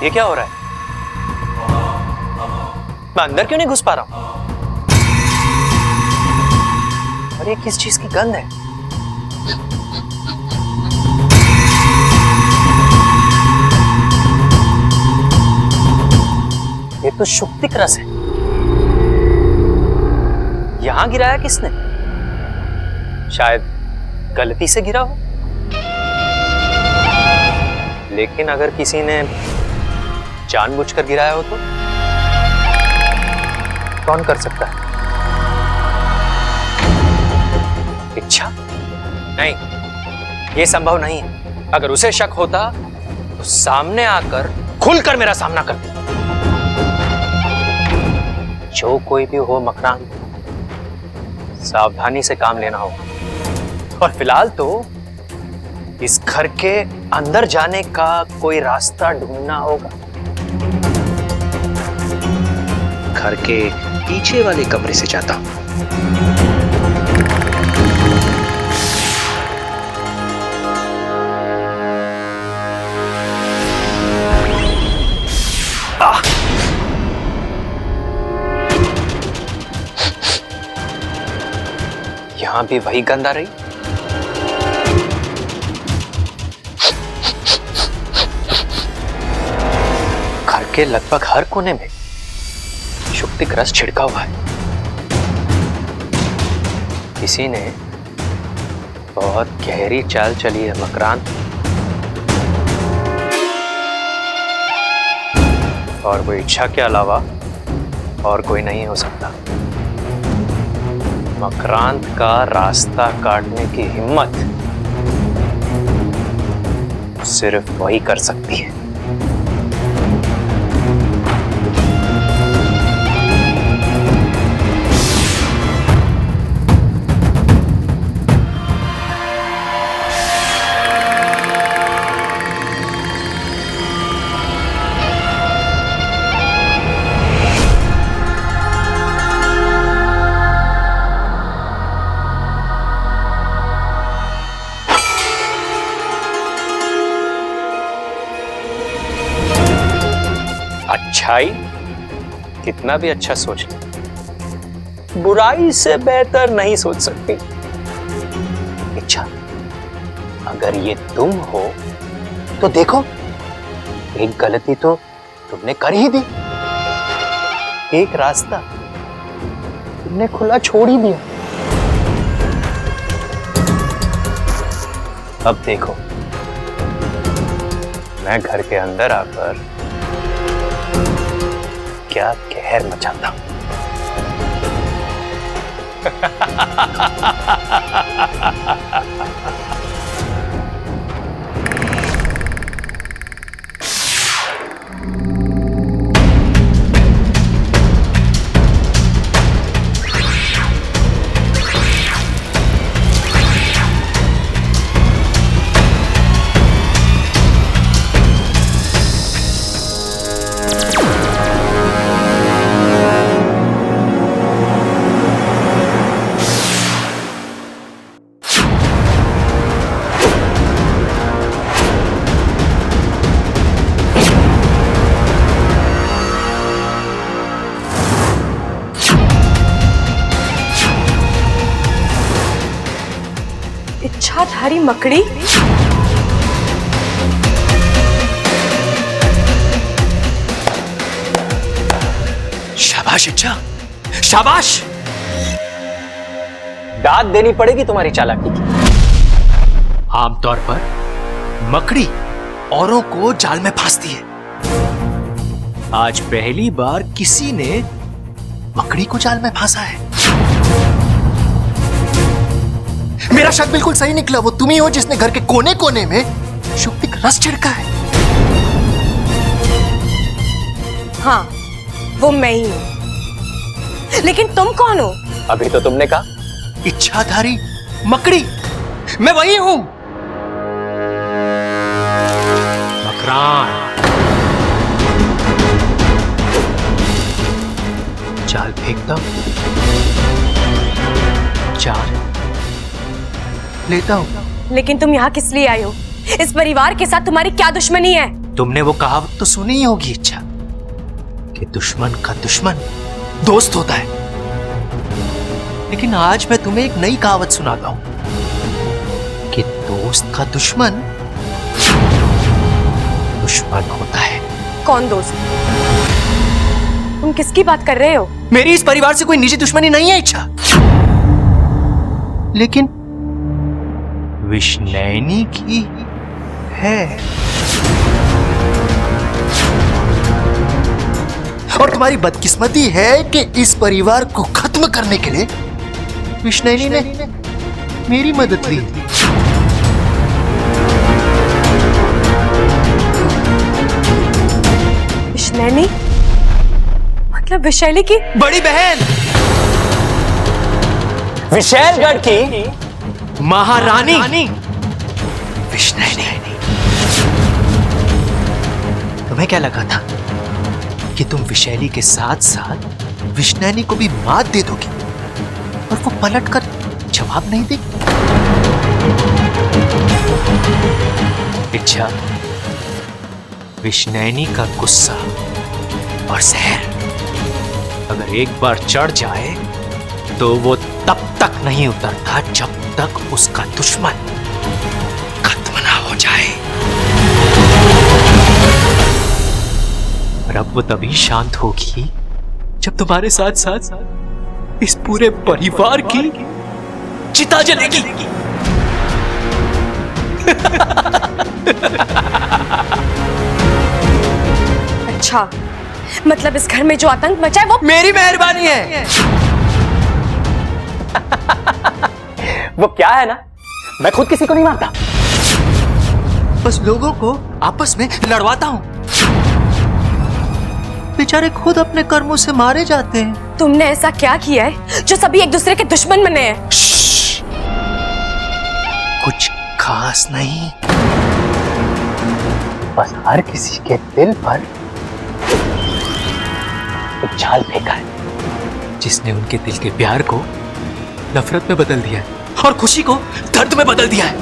ये क्या हो रहा है? मैं अंदर क्यों नहीं घुस पा रहा हूं? और ये किस चीज की गंध है? ये तो शुक्तिक रस है। यहां गिराया किसने? शायद गलती से गिरा हो। लेकिन अगर किसी ने जानबूझकर गिराया हो तो कौन कर सकता है? इच्छा? नहीं, यह संभव नहीं है। अगर उसे शक होता तो सामने आकर खुलकर मेरा सामना करती। जो कोई भी हो मकरान, सावधानी से काम लेना होगा। और फिलहाल तो इस घर के अंदर जाने का कोई रास्ता ढूंढना होगा। घर के पीछे वाले कमरे से जाता हूं। यहां भी वही गंध आ रही। घर के लगभग हर कोने में शुक्तिक रस छिड़का हुआ है। किसी ने बहुत गहरी चाल चली है मकरान। और वो इच्छा के अलावा और कोई नहीं हो सकता। मकरांत का रास्ता काटने की हिम्मत सिर्फ वही कर सकती है। अच्छाई कितना भी अच्छा सोच ले, बुराई से बेहतर नहीं सोच सकती। इच्छा, अगर ये तुम हो तो देखो, एक गलती तो तुमने कर ही दी। एक रास्ता तुमने खुला छोड़ ही दिया। अब देखो, मैं घर के अंदर आकर क्या कहर मचाता हूं। इच्छाधारी मकड़ी, शाबाश इच्छा, शाबाश। दाद देनी पड़ेगी तुम्हारी चालाकी की। आमतौर पर मकड़ी औरों को जाल में फांसती है। आज पहली बार किसी ने मकड़ी को जाल में फांसा है। मेरा शक बिल्कुल सही निकला। वो तुम ही हो जिसने घर के कोने कोने में शुक्तिक रस छिड़का है। हाँ, वो मैं ही हूं। लेकिन तुम कौन हो? अभी तो तुमने कहा इच्छाधारी मकड़ी। मैं वही हूं। मकरान, जाल फेंकता हूं, जाल लेता हूं। लेकिन तुम यहाँ किस लिए आए हो? इस परिवार के साथ तुम्हारी क्या दुश्मनी है? तुमने वो कहावत तो सुनी ही होगी इच्छा, कि दुश्मन का दुश्मन दोस्त होता है। लेकिन आज मैं तुम्हें एक नई कहावत सुनाता हूं कि दोस्त का दुश्मन दुश्मन होता है। कौन दोस्त? तुम किसकी बात कर रहे हो? मेरी इस परिवार से कोई निजी दुश्मनी नहीं है इच्छा, लेकिन विष्णैनी की है। और तुम्हारी बदकिस्मती है कि इस परिवार को खत्म करने के लिए विष्णैनी ने मेरी मदद ली। विष्णैनी मतलब विशैली की बड़ी बहन, विशैलगढ़ की महारानी विष्णैनी। तुम्हें क्या लगा था कि तुम विशैली के साथ साथ विष्णैनी को भी मात दे दोगी और वो पलट कर जवाब नहीं देगी? इच्छा, विष्णैनी का गुस्सा और जहर अगर एक बार चढ़ जाए तो वो तब तक नहीं उतरता जब तक उसका दुश्मन खत्म ना हो जाए। और अब वो तभी शांत होगी जब तुम्हारे साथ साथ इस पूरे परिवार की चिता जलेगी। अच्छा, मतलब इस घर में जो आतंक मचा है वो मेरी मेहरबानी है। वो क्या है ना, मैं खुद किसी को नहीं मारता, बस लोगों को आपस में लड़वाता हूं। बेचारे खुद अपने कर्मों से मारे जाते हैं। तुमने ऐसा क्या किया है जो सभी एक दूसरे के दुश्मन बने हैं? कुछ खास नहीं, बस हर किसी के दिल पर एक जाल फेंका है, जिसने उनके दिल के प्यार को नफरत में बदल दिया है और खुशी को दर्द में बदल दिया है।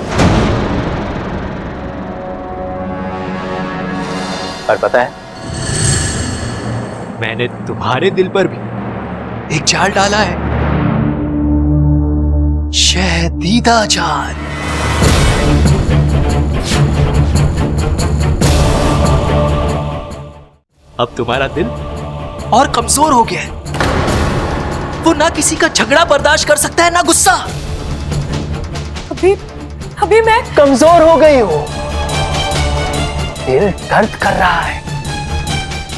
और पता है, मैंने तुम्हारे दिल पर भी एक जाल डाला है, शहदीदा जाल। अब तुम्हारा दिल और कमजोर हो गया है। वो ना किसी का झगड़ा बर्दाश्त कर सकता है, ना गुस्सा। अभी मैं कमजोर हो गई हो, दिल दर्द कर रहा है।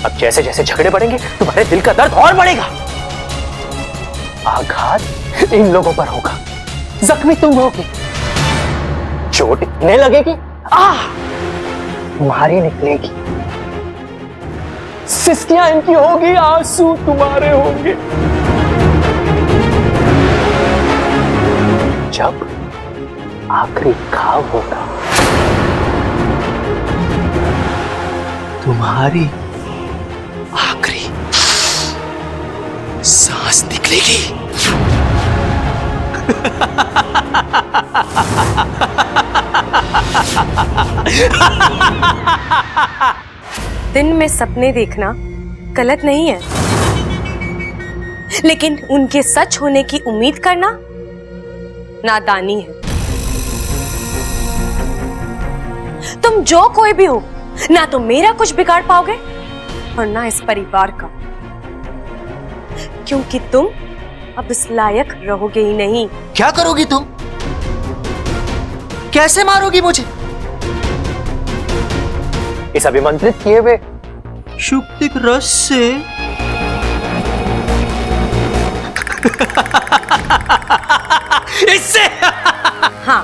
अब जैसे जैसे झगड़े बढ़ेंगे तुम्हारे दिल का दर्द और बढ़ेगा। आघात इन लोगों पर होगा, जख्मी तुम होगी, चोट इतने लगेगी तुम्हारी निकलेगी, सिस्कियां इनकी होगी, आंसू तुम्हारे होंगे। जब आखिरी घाव होगा, तुम्हारी आखिरी सांस निकलेगी। दिन में सपने देखना गलत नहीं है, लेकिन उनके सच होने की उम्मीद करना नादानी है। तुम जो कोई भी हो, ना तो मेरा कुछ बिगाड़ पाओगे और ना इस परिवार का, क्योंकि तुम अब इस लायक रहोगे ही नहीं। क्या करोगी तुम? कैसे मारोगी मुझे? इस अभिमंत्रित किए हुए शुक्तिक रस से। इससे हाँ,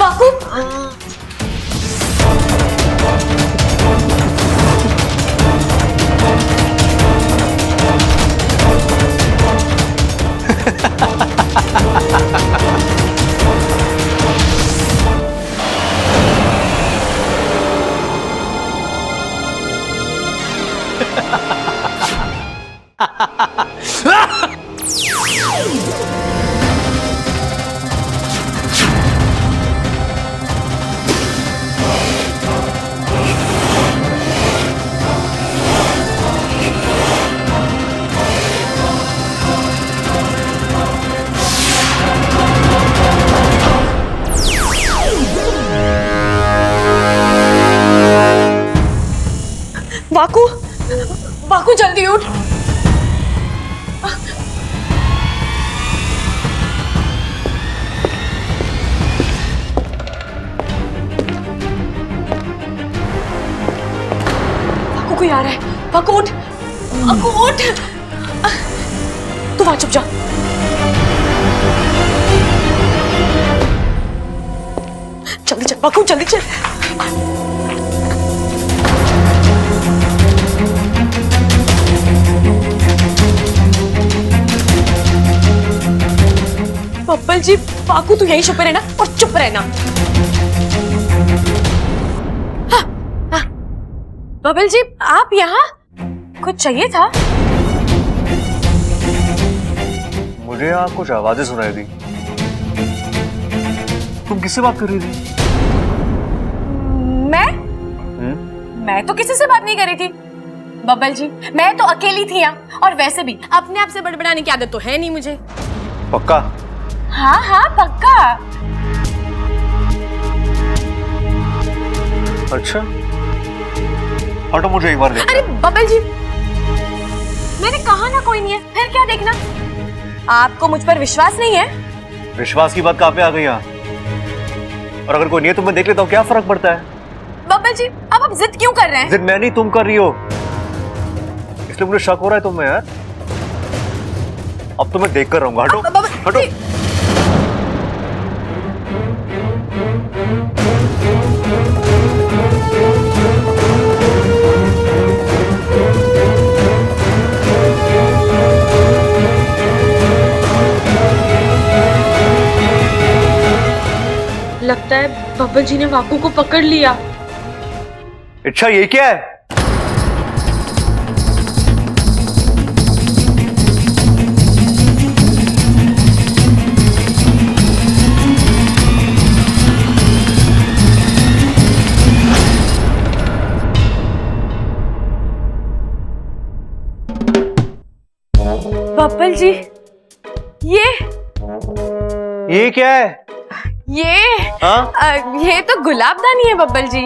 बापू जल्दी उठ। पाकू कोई आ रहा है। पाकू उठ, पाकू उठ। तू वहां चुप जा। जल्दी चल पाकू, जल्दी चल। बब्बल जी, पाकू तू यहीं छुपे रहना और चुप रहना। हाँ, हाँ। बब्बल जी, आप यहाँ कुछ चाहिए था? मुझे यहाँ कुछ आवाजें सुनाई दी। तुम किससे बात कर रही थी? मैं तो किसी से बात नहीं कर रही थी बब्बल जी, मैं तो अकेली थी यहाँ। और वैसे भी अपने आप से बड़बड़ाने की आदत तो है नहीं मुझे। पक्का? हाँ हाँ पक्का। अच्छा, हटो, मुझे एक बार देखना। अरे बब्बल जी, मैंने कहा ना कोई नहीं है, फिर क्या देखना? आपको मुझ पर विश्वास नहीं है? विश्वास की बात कहाँ पे आ गई यहाँ? और अगर कोई नहीं है तो मैं देख लेता हूँ, क्या फर्क पड़ता है? बब्बल जी, अब आप जिद क्यों कर रहे हैं? जिद मैं नहीं, तुम कर रही हो, इसलिए मुझे शक हो रहा है तुम्हें यार। अब तो मैं देख कर रहूंगा। हटो, हटो। लगता है बब्बल जी ने वाकू को पकड़ लिया। अच्छा, ये क्या है? बब्बल जी, ये क्या है? ये हाँ? ये तो गुलाबदानी है बब्बल जी।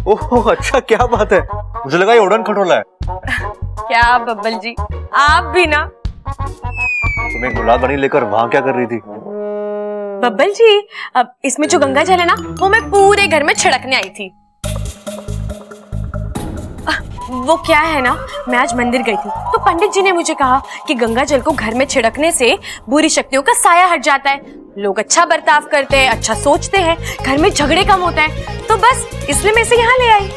ओह अच्छा, क्या बात है, मुझे लगा ये उड़न खटोला है। क्या बब्बल जी, आप भी ना। तुम्हें गुलाबदानी लेकर वहां क्या कर रही थी? बब्बल जी, अब इसमें जो गंगा जल है ना, वो मैं पूरे घर में छिड़कने आई थी। वो क्या है ना, मैं आज मंदिर गई थी तो पंडित जी ने मुझे कहा कि गंगा जल को घर में छिड़कने से बुरी शक्तियों का साया हट जाता है, लोग अच्छा बर्ताव करते हैं, अच्छा सोचते हैं, घर में झगड़े कम होते हैं। तो बस इसलिए मैं इसे यहाँ ले आई।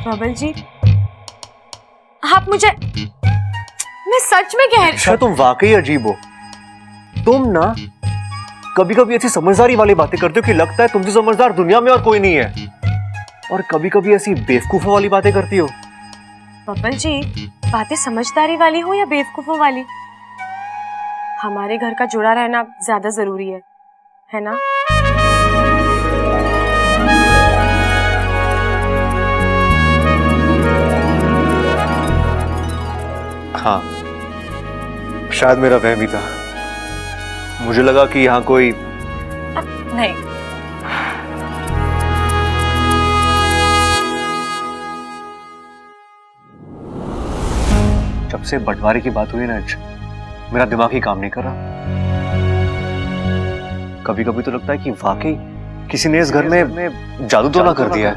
बब्बल जी, आप मुझे, मैं सच में कह रही। अच्छा, तुम वाकई अजीब हो। तुम ना कभी कभी ऐसी समझदारी वाली बातें करते हो कि लगता है तुमसे समझदार दुनिया में और कोई नहीं है, और कभी कभी ऐसी बेवकूफों वाली बातें करती हो। बब्बल जी, बातें समझदारी वाली हो या बेवकूफों वाली, हमारे घर का जुड़ा रहना ज्यादा जरूरी है ना? हाँ, शायद मेरा वहम ही था। मुझे लगा कि यहाँ कोई नहीं। जब से बंटवारे की बात हुई ना, मेरा दिमाग ही काम नहीं कर रहा। कभी कभी तो लगता है कि वाकई किसी ने इस घर में जादू तो ना कर दिया है।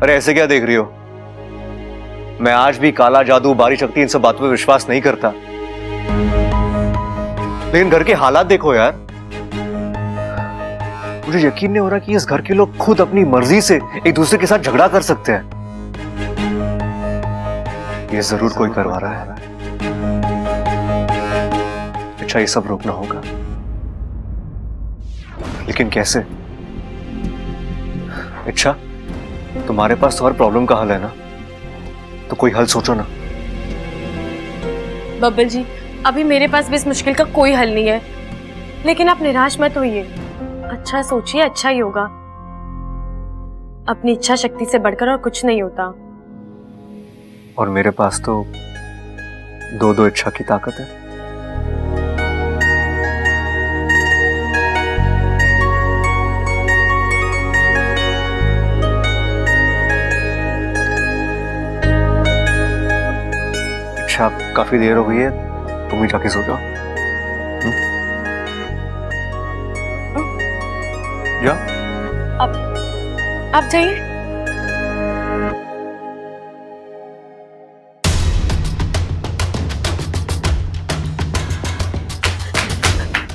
अरे ऐसे क्या देख रही हो? मैं आज भी काला जादू, बारी शक्ति, इन सब बातों पे विश्वास नहीं करता, लेकिन घर के हालात देखो यार। मुझे यकीन नहीं हो रहा कि इस घर के लोग खुद अपनी मर्जी से एक दूसरे के साथ झगड़ा कर सकते हैं। ये जरूर कोई करवा रहा है। अच्छा, ये सब रोकना होगा, लेकिन कैसे? अच्छा, तुम्हारे पास तो हर प्रॉब्लम का हल है ना, तो कोई हल सोचो ना। बब्बल जी, अभी मेरे पास भी इस मुश्किल का कोई हल नहीं है, लेकिन आप निराश मत होइए। अच्छा सोचिए, अच्छा ही होगा। अपनी इच्छा शक्ति से बढ़कर और कुछ नहीं होता। और मेरे पास तो दो इच्छा की ताकत है। अच्छा काफी देर हो गई है, तुम ही जाके सो जाओ। जा। आप जाइए।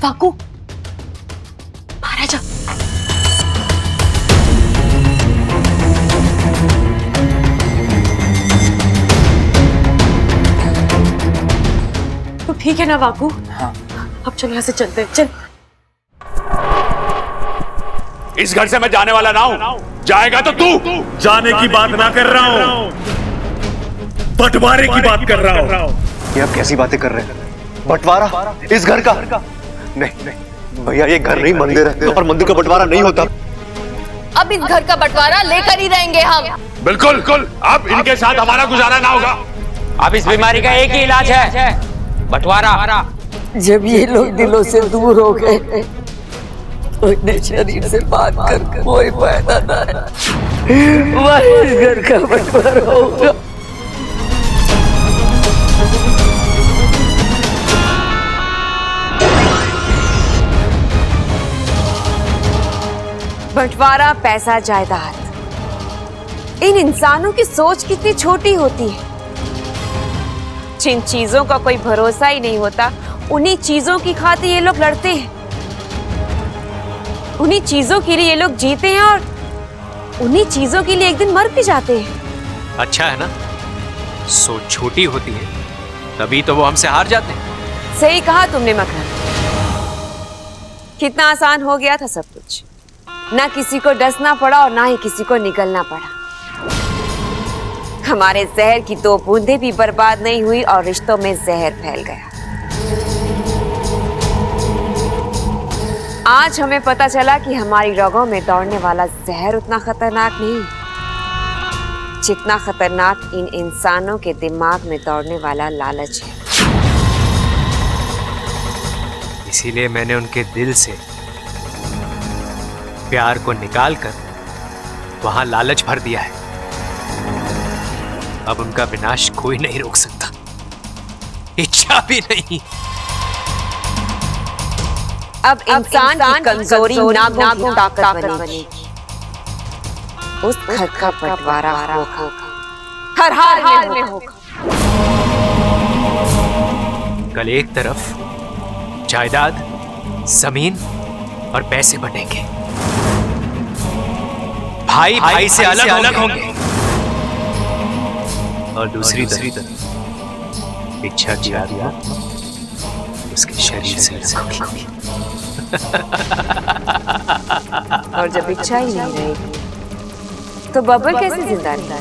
वाकू, बाहर आ जा। तो ठीक है ना वाकू? हाँ। अब चलो यहाँ से चलते हैं, चल। इस घर से मैं जाने वाला ना हूं, जाएगा तो तू। जाने की बात ना कर रहा हूं, बंटवारे की बात कर रहा हूं। ये आप कैसी बातें कर रहे हैं? बंटवारा इस घर का? नहीं नहीं भैया, ये घर नहीं मंदिर है, और मंदिर का बंटवारा नहीं होता। अब इस घर का बंटवारा लेकर ही रहेंगे हम। बिल्कुल बिल्कुल, अब इनके साथ हमारा गुजारा ना होगा। अब इस बीमारी का एक ही इलाज है, बंटवारा। जब ये लोग दिलों से दूर हो गए तो इन्हें शरीर से बात कर कोई फायदा ना है। वही इस घर का बंटवारा होगा। बंटवारा, पैसा, जायदाद, इन इंसानों की सोच कितनी छोटी होती है। जिन चीजों का कोई भरोसा ही नहीं होता, उन्हीं चीजों की खातिर ये लोग लड़ते हैं, उन्हीं चीजों के लिए ये लोग जीते हैं और उन्हीं चीजों के लिए एक दिन मर भी जाते हैं। अच्छा है ना, सोच छोटी होती है तभी तो वो हमसे हार जाते हैं। सही कहा तुमने मकरंद, कितना आसान हो गया था सब कुछ। ना किसी को डसना पड़ा और ना ही किसी को निकलना पड़ा। हमारे जहर की 2 बूंदें भी बर्बाद नहीं हुई और रिश्तों में जहर फैल गया। आज हमें पता चला कि हमारी रगों में दौड़ने वाला जहर उतना खतरनाक नहीं जितना खतरनाक इन इंसानों के दिमाग में दौड़ने वाला लालच है। इसीलिए मैंने उनके दिल से प्यार को निकालकर वहां लालच भर दिया है। अब उनका विनाश कोई नहीं रोक सकता, इच्छा भी नहीं। अब इंसान की कमजोरी नागों ताकत बनेगी। उस घर का बंटवारा होगा, हर हाल में होगा। कल एक तरफ जायदाद, जमीन और पैसे बटेंगे, भाई भाई से अलग होंगे, और दूसरी तरफ इच्छा की आत्मा उसके शरीर से अलग होगी। और जब इच्छा ही नहीं रहेगी तो बबल कैसे जिंदा रहेगा?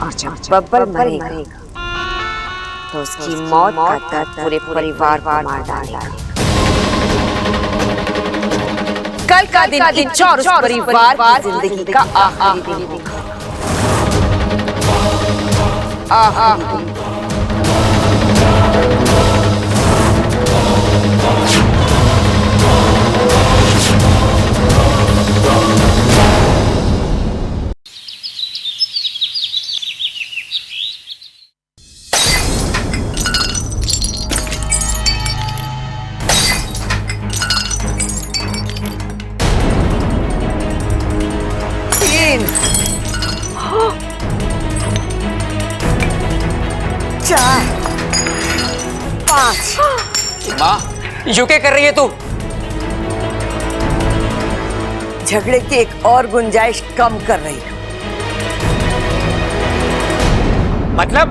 और जब बबल मरेगा तो उसकी मौत का दर्द पूरे परिवार को मार डालेगा। कल का दिन चौर परिवार की जिंदगी का आखिरी दिन होगा। आखिरी दिन। माँ, यू क्या कर रही है तू? झगड़े की एक और गुंजाइश कम कर रही हूँ। मतलब?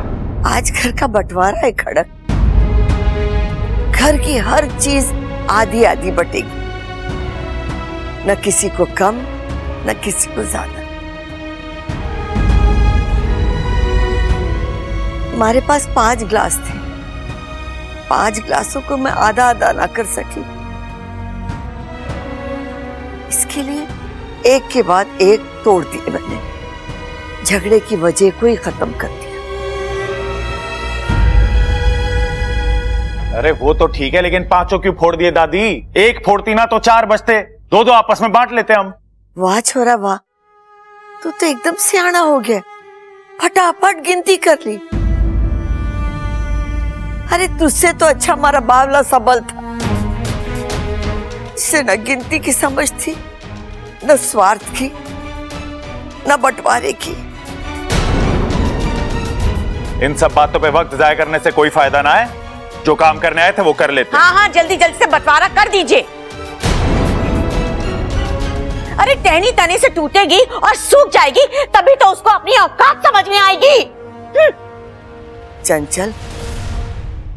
आज घर का बंटवारा है खड़क। घर की हर चीज आधी आधी बटेगी, न किसी को कम न किसी को ज्यादा। हमारे पास 5 ग्लास थे, 5 ग्लासों को मैं आधा आधा ना कर सकी। इसके लिए एक के बाद एक तोड़ दिए मैंने, झगड़े की वजह को ही खत्म कर दिया। अरे वो तो ठीक है, लेकिन 5 क्यों फोड़ दिए दादी? एक फोड़ती ना तो 4 बचते, 2 आपस में बांट लेते हम। वाह छोरा वाह, तू तो एकदम सियाना हो गया। फटाफट गिनती कर ली। अरे तुझसे तो अच्छा हमारा बावला सबल था, जिसे न गिनती की समझ थी, न स्वार्थ की, न बंटवारे की। इन सब बातों पे वक्त जाया करने से कोई फायदा ना है। जो काम करने आए थे वो कर लेते। हाँ हाँ, जल्दी जल्दी से बंटवारा कर दीजिए। अरे टहनी तने से टूटेगी और सूख जाएगी, तभी तो उसको अपनी औकात समझ में आएगी। चंचल,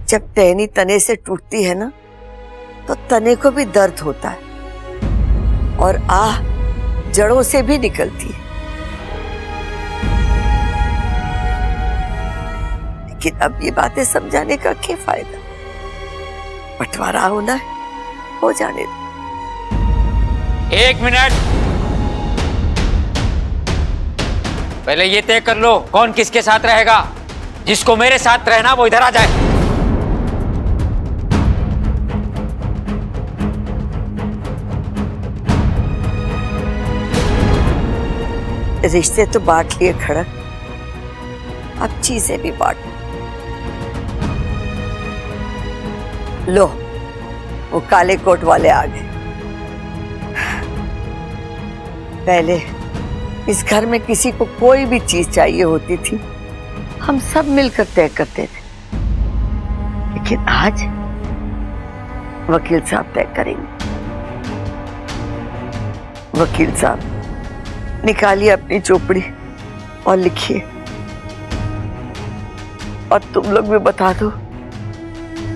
जब टहनी तने से टूटती है ना, तो तने को भी दर्द होता है और आह जड़ों से भी निकलती है। लेकिन अब ये बातें समझाने का क्या फायदा? बंटवारा होना है, हो जाने दो। एक मिनट, पहले ये तय कर लो कौन किसके साथ रहेगा। जिसको मेरे साथ रहना वो इधर आ जाए। रिश्ते तो बांट लिए खड़क, अब चीजें भी बांट लो। वो काले कोट वाले आ गए। पहले इस घर में किसी को कोई भी चीज चाहिए होती थी, हम सब मिलकर तय करते थे। लेकिन आज वकील साहब तय करेंगे। वकील साहब, निकालिए अपनी चोपड़ी और लिखिए, और तुम लोग भी बता दो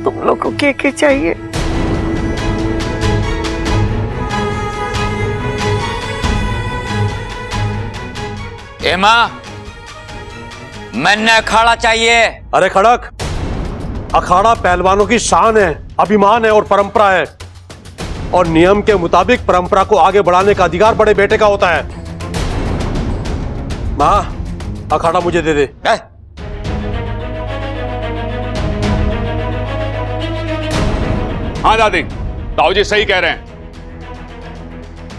तुम लोग को क्या चाहिए। एमा, मैंने अखाड़ा चाहिए। अरे खड़क, अखाड़ा पहलवानों की शान है, अभिमान है और परंपरा है, और नियम के मुताबिक परंपरा को आगे बढ़ाने का अधिकार बड़े बेटे का होता है। मां, अखाड़ा मुझे दे दे। हाँ दादी, ताऊजी सही कह रहे हैं।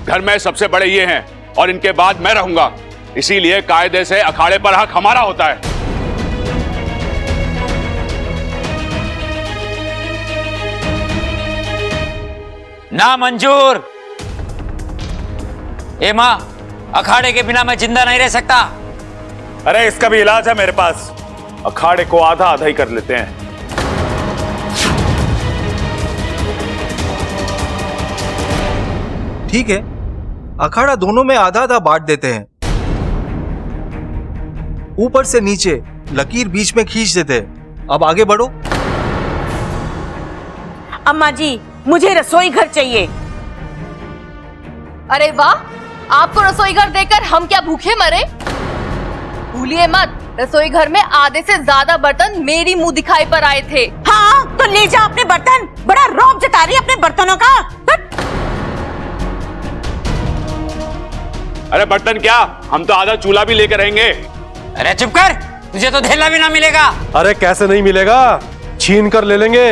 घर में सबसे बड़े ये हैं और इनके बाद मैं रहूंगा, इसीलिए कायदे से अखाड़े पर हक हमारा होता है। ना मंजूर। एमा, अखाड़े के बिना मैं जिंदा नहीं रह सकता। अरे इसका भी इलाज है मेरे पास। अखाड़े को आधा आधा ही कर लेते हैं। ठीक है, अखाड़ा दोनों में आधा आधा बांट देते हैं। ऊपर से नीचे लकीर बीच में खींच देते हैं। अब आगे बढ़ो। अम्मा जी, मुझे रसोई घर चाहिए। अरे वाह, आपको रसोई घर देकर हम क्या भूखे मरे? भूलिए मत, रसोई घर में आधे से ज्यादा बर्तन मेरी मुंह दिखाई पर आए थे। हाँ तो ले जा अपने बर्तन। बड़ा रौब जता रही है अपने बर्तनों का। अरे बर्तन क्या, हम तो आधा चूल्हा भी लेकर रहेंगे। अरे चुप कर, तुझे तो धेला भी ना मिलेगा। अरे कैसे नहीं मिलेगा, छीन कर ले लेंगे।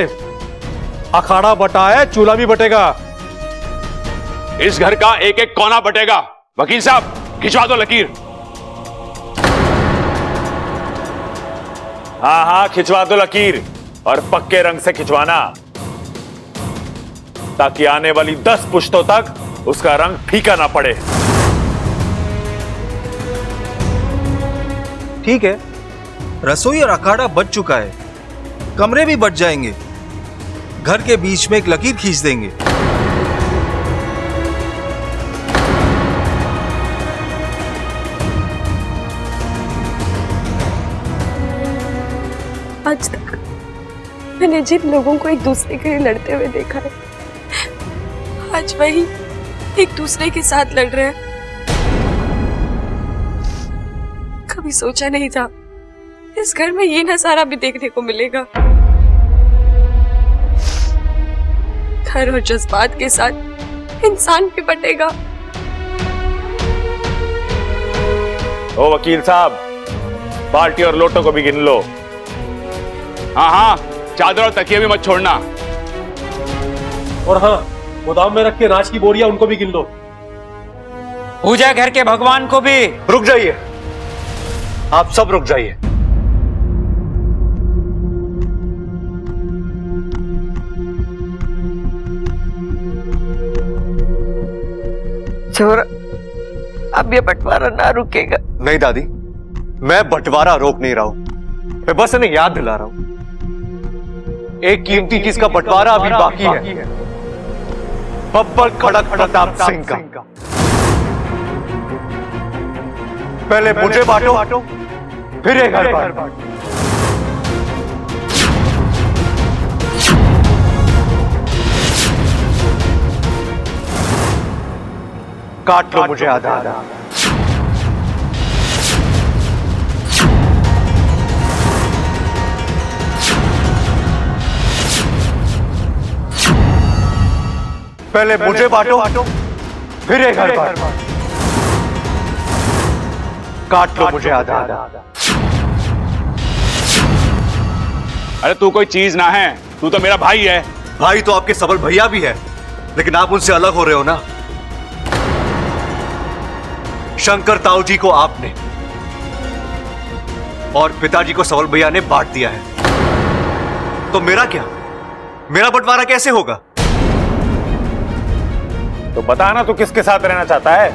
अखाड़ा बटा है, चूल्हा भी बटेगा। इस घर का एक एक कोना बटेगा। वकील साहब, खिंचवा दो लकीर। हाँ हाँ, खिंचवा दो लकीर, और पक्के रंग से खिंचवाना, ताकि आने वाली 10 पुश्तों तक उसका रंग फीका ना पड़े। ठीक है, रसोई और अखाड़ा बच चुका है, कमरे भी बच जाएंगे। घर के बीच में एक लकीर खींच देंगे। आज तक मैंने जिन लोगों को एक दूसरे के लिए लड़ते हुए देखा है, आज वही एक दूसरे के साथ लड़ रहे हैं। कभी सोचा नहीं था इस घर में ये नजारा भी देखने को मिलेगा। घर और जज्बात के साथ इंसान भी बटेगा। ओ वकील साहब, बाल्टी और लोटों को भी गिन लो। हाँ हाँ, चादर और तकिए भी मत छोड़ना। और हाँ, गोदाम में रख के अनाज की बोरियां, उनको भी गिन लो। पूजा घर के भगवान को भी। रुक जाइए। आप सब रुक जाइए। छोरा, अब ये बंटवारा ना रुकेगा। नहीं दादी, मैं बंटवारा रोक नहीं रहा हूं, मैं बस इन्हें याद दिला रहा हूं एक कीमती चीज का बंटवारा अभी बाकी है, बब्बर खड़क प्रताप सिंह का। पहले मुझे बांटो, फिर ये घर बांटो। काट लो मुझे आधा आधा। पहले मुझे बांटो, फिर ये घर बांटो। काट लो मुझे आधा आधा। अरे तू कोई चीज ना है, तू तो मेरा भाई है। भाई तो आपके सबल भैया भी है, लेकिन आप उनसे अलग हो रहे हो ना। शंकर ताऊ जी को आपने और पिताजी को सबल भैया ने बांट दिया है, तो मेरा क्या? मेरा बंटवारा कैसे होगा? तो बता ना, तू किसके साथ रहना चाहता है?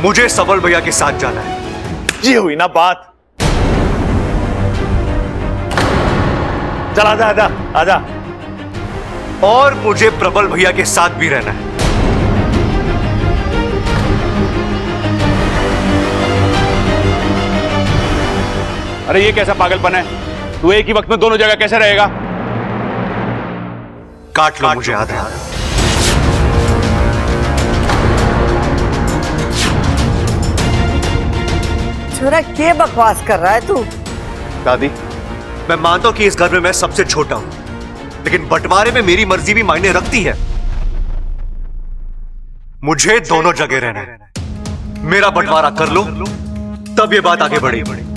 मुझे सबल भैया के साथ जाना है। ये हुई ना बात। चल आजा आजा आजा। और मुझे प्रबल भैया के साथ भी रहना है। अरे ये कैसा पागलपन है? तू एक ही वक्त में दोनों जगह कैसे रहेगा? काट लो मुझे आधा। छोरा, क्या बकवास कर रहा है तू? दादी, मैं मानता हूं कि इस घर में मैं सबसे छोटा हूं, लेकिन बंटवारे में मेरी मर्जी भी मायने रखती है। मुझे दोनों जगह रहना है। मेरा बंटवारा कर लो, तब ये बात आगे बढ़ेगी।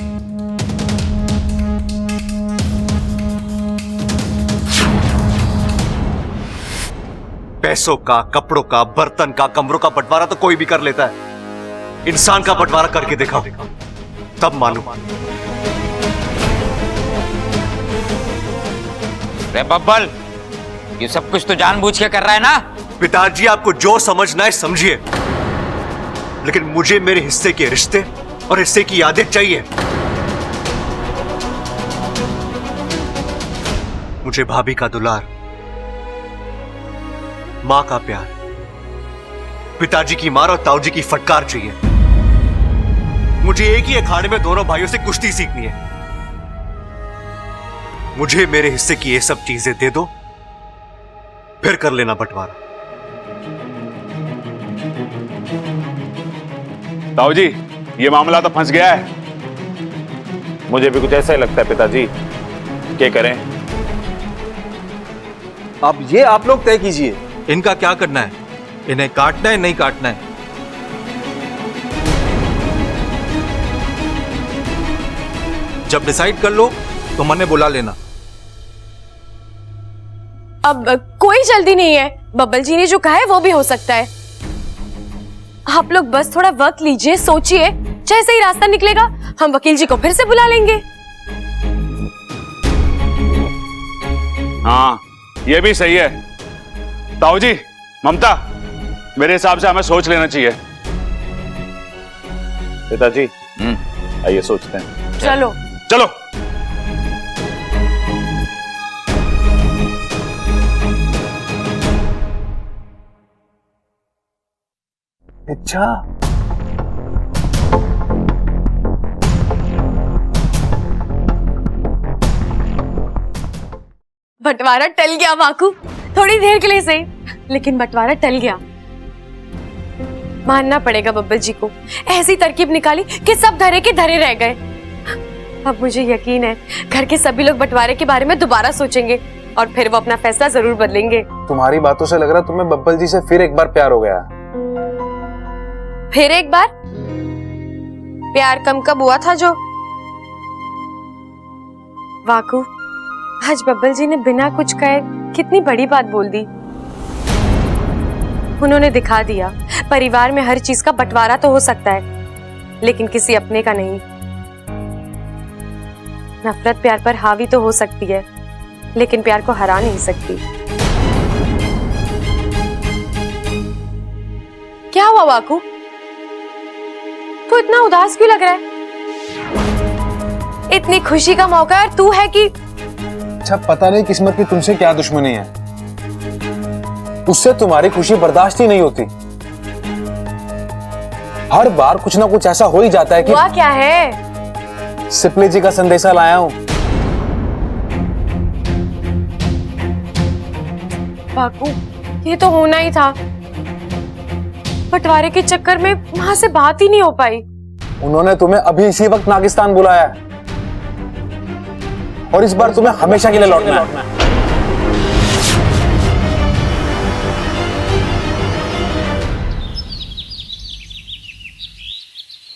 पैसों का, कपड़ों का, बर्तन का, कमरों का बंटवारा तो कोई भी कर लेता है। इंसान का बंटवारा करके दिखाओ, तब मालूम। रे बब्बल, ये सब कुछ तो जानबूझ के कर रहा है ना? पिताजी, आपको जो समझना है समझिए, लेकिन मुझे मेरे हिस्से के रिश्ते और हिस्से की यादें चाहिए। मुझे भाभी का दुलार, मां का प्यार, पिताजी की मार और ताऊजी की फटकार चाहिए। मुझे एक ही अखाड़े में दोनों भाइयों से कुश्ती सीखनी है। मुझे मेरे हिस्से की ये सब चीजें दे दो, फिर कर लेना बंटवारा। ताऊ जी, ये मामला तो फंस गया है। मुझे भी कुछ ऐसा ही लगता है पिताजी। क्या करें? अब ये आप लोग तय कीजिए, इनका क्या करना है? इन्हें काटना है, नहीं काटना है? जब डिसाइड कर लो तो मने बुला लेना। अब कोई जल्दी नहीं है, बब्बल जी ने जो कहा है वो भी हो सकता है। आप लोग बस थोड़ा वक्त लीजिए, सोचिए, जैसे ही रास्ता निकलेगा हम वकील जी को फिर से बुला लेंगे। हाँ, ये भी सही है। ताऊ जी, ममता, मेरे हिसाब से हमें सोच लेना चाहिए। पिताजी, आइए सोचते हैं। चलो चलो। अच्छा, बंटवारा टल गया वाकू, थोड़ी देर के लिए सही, लेकिन बंटवारा टल गया। मानना पड़ेगा बब्बल जी को, ऐसी तरकीब निकाली कि सब धरे के धरे रह गए। अब मुझे यकीन है घर के सभी लोग बंटवारे के बारे में दोबारा सोचेंगे और फिर वो अपना फैसला जरूर बदलेंगे। तुम्हारी बातों से लग रहा है तुम्हें बब्बल जी से फिर एक बार प्यार हो गया। फिर एक बार? प्यार कम कब हुआ था जो? वाकू, आज बब्बल जी ने बिना कुछ कहे कितनी बड़ी बात बोल दी। उन्होंने दिखा दिया परिवार में हर चीज का बंटवारा तो हो सकता है, लेकिन किसी अपने का नहीं। नफरत प्यार पर हावी तो हो सकती है, लेकिन प्यार को हरा नहीं सकती। क्या हुआ वाकू? तू इतना उदास क्यों लग रहा है? इतनी खुशी का मौका है और तू है कि अच्छा, पता नहीं किस्मत की तुमसे क्या दुश्मनी है, उससे तुम्हारी खुशी बर्दाश्त ही नहीं होती। हर बार कुछ ना कुछ ऐसा हो ही जाता है कि। हुआ क्या है? सिपली जी का संदेशा लाया हूं। बाकू, ये तो होना ही था। बंटवारे के चक्कर में वहां से बात ही नहीं हो पाई। उन्होंने तुम्हें अभी इसी वक्त नागिस्तान बुलाया है और इस बार तुम्हें हमेशा के लिए लौटना है।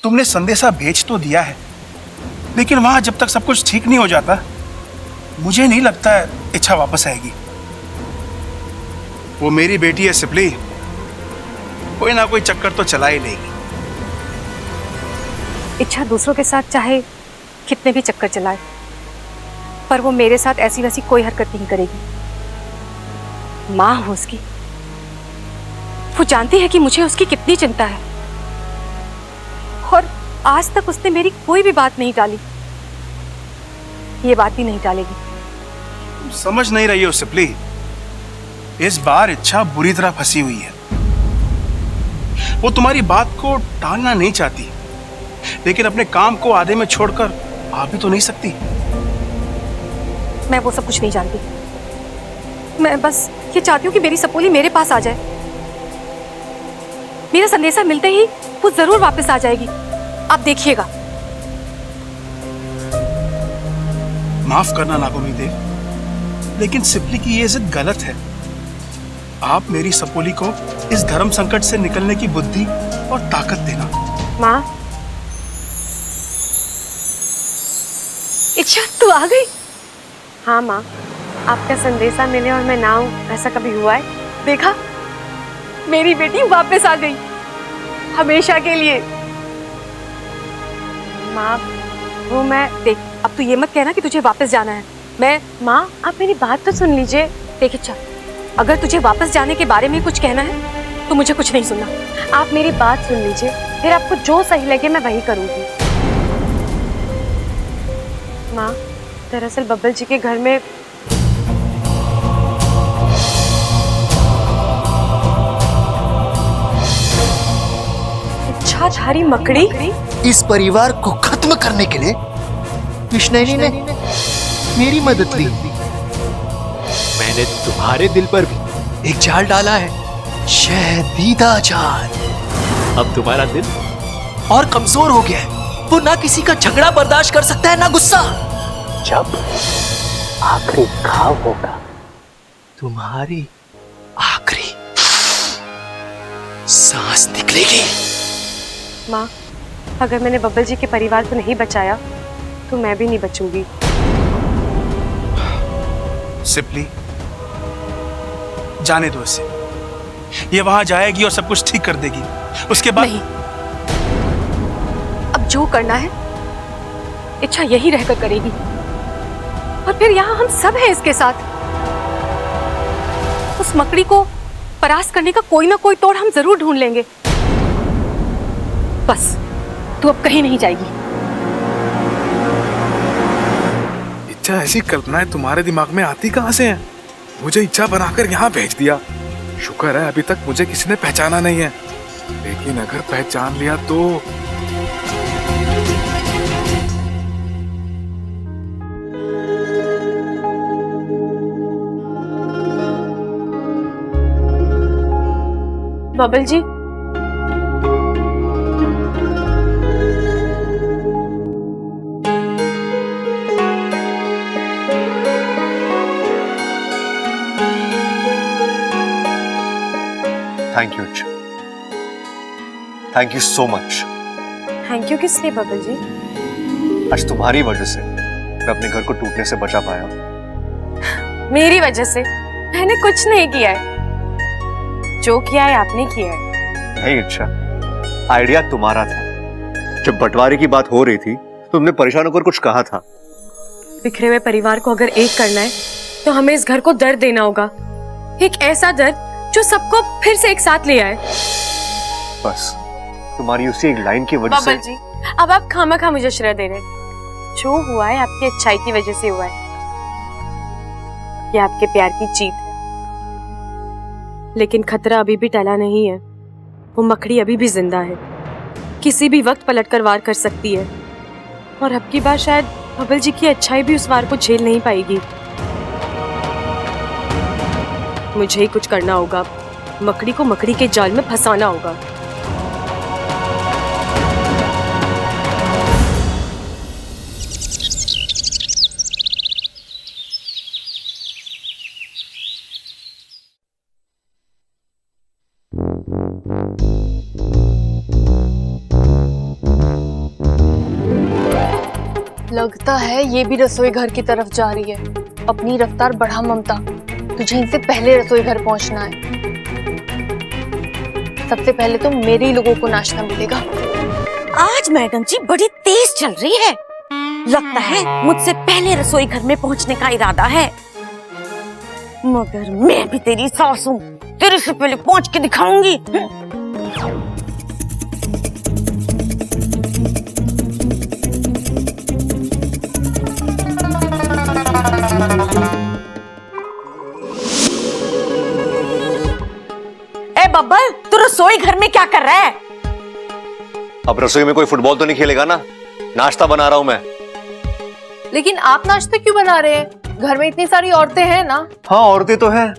तुमने संदेशा भेज तो दिया है, लेकिन वहां जब तक सब कुछ ठीक नहीं हो जाता, मुझे नहीं लगता है इच्छा वापस आएगी। वो मेरी बेटी है सिपली, कोई ना कोई चक्कर तो चला ही लेगी। इच्छा दूसरों के साथ चाहे कितने भी चक्कर चलाए, पर वो मेरे साथ ऐसी वैसी कोई हरकत नहीं करेगी। माँ हो उसकी, वो जानती है कि मुझे उसकी कितनी चिंता है, और आज तक उसने मेरी कोई भी बात नहीं टाली, ये बात भी नहीं टालेगी। तुम समझ नहीं रही हो सिपली, इस बार इच्छा बुरी तरह फंसी हुई है। वो तुम्हारी बात को टालना नहीं चाहती, लेकिन अपने काम को आधे में छोड़कर आ भी तो नहीं सकती। मैं वो सब कुछ नहीं जानती, मैं बस ये चाहती हूँ कि मेरी सपोली मेरे पास आ जाए। मेरा संदेशा मिलते ही वो जरूर वापस आ जाएगी, आप देखिएगा। माफ करना नागोमी देव, लेकिन सिपली की ये जिद गलत है। आप मेरी सपोली को इस धर्म संकट से निकलने की बुद्धि और ताकत देना। माँ, इच्छा तू आ गई? हाँ माँ, आपका संदेशा मिले और मैं ना आऊं, ऐसा कभी हुआ है? देखा, मेरी बेटी वापस आ गई, हमेशा के लिए। माँ, वो मैं देख, अब तू ये मत कहना कि तुझे वापस जाना है। माँ, आप मेरी बात तो सुन लीजिए। देख इच्छा, अगर तुझे वापस जाने के बारे में कुछ कहना है तो मुझे कुछ नहीं सुनना। आप मेरी बात सुन लीजिए, फिर आपको जो सही लगे मैं वही करूंगी। माँ, दरअसल बब्बल जी के घर में इच्छाधारी मकड़ी। इस परिवार को खत्म करने के लिए कृष्णैनी ने मेरी मदद ली। मैंने तुम्हारे दिल पर भी एक जाल डाला है, शहदीदा जाल। अब तुम्हारा दिल और कमजोर हो गया है, वो ना किसी का झगड़ा बर्दाश्त कर सकता है ना गुस्सा। जब आखिरी घाव होगा, तुम्हारी आखिरी सांस निकलेगी। माँ, अगर मैंने बब्बल जी के परिवार को नहीं बचाया तो मैं भी नहीं बचूंगी। सिपली, जाने दो इसे। ये वहां जाएगी और सब कुछ ठीक कर देगी, उसके बाद नहीं। अब जो करना है इच्छा यही रहकर करेगी, और फिर यहाँ हम सब हैं इसके साथ। उस मकड़ी को परास्त करने का कोई ना कोई तोड़ हम जरूर ढूंढ लेंगे। बस तू अब कहीं नहीं जाएगी। इच्छा ऐसी कल्पनाएं तुम्हारे दिमाग में आती कहां से हैं? मुझे इच्छा बनाकर यहाँ भेज दिया। शुक्र है अभी तक मुझे किसी ने पहचाना नहीं है, लेकिन अगर पहचान लिया तो। Babbal ji, thank you, thank you so much. Thank you किस लिए बब्बल जी? आज तुम्हारी वजह से मैं अपने घर को टूटने से बचा पाया। मेरी वजह से? मैंने कुछ नहीं किया है। जो किया है आपने किया है। नहीं अच्छा, आइडिया तुम्हारा था। जब बंटवारे की बात हो रही थी तुमने परेशान होकर कुछ कहा था। बिखरे हुए परिवार को अगर एक करना है तो हमें इस घर को दर्द देना होगा, एक ऐसा दर्द जो सबको फिर से एक साथ ले आए। बस तुम्हारी उसी एक लाइन की वजह से। बबल जी, अब आप खामखा मुझे श्रेय दे रहे हैं। जो हुआ है आपकी अच्छाई की वजह से हुआ है, ये आपके प्यार की जीत है। लेकिन खतरा अभी भी टला नहीं है, वो मकड़ी अभी भी जिंदा है, किसी भी वक्त पलटकर वार कर सकती है। और अब की बार शायद बबल जी की अच्छाई भी उस वार को झेल नहीं पाएगी। मुझे ही कुछ करना होगा, मकड़ी को मकड़ी के जाल में फंसाना होगा। लगता है ये भी रसोई घर की तरफ जा रही है। अपनी रफ्तार बढ़ा ममता, तुझे इनसे पहले रसोई घर पहुंचना है। सबसे पहले तो मेरे ही लोगों को नाश्ता मिलेगा। आज मैडम जी बड़ी तेज चल रही है, लगता है मुझसे पहले रसोई घर में पहुंचने का इरादा है। मगर मैं भी तेरी सास हूँ, तेरे से पहले पहुंच के दिखाऊंगी। ए बब्बल, तू रसोई घर में क्या कर रहा है? अब रसोई में कोई फुटबॉल तो नहीं खेलेगा ना, नाश्ता बना रहा हूं मैं। लेकिन आप नाश्ता क्यों बना रहे हैं? घर में इतनी सारी औरतें हैं ना। हाँ औरतें तो हैं,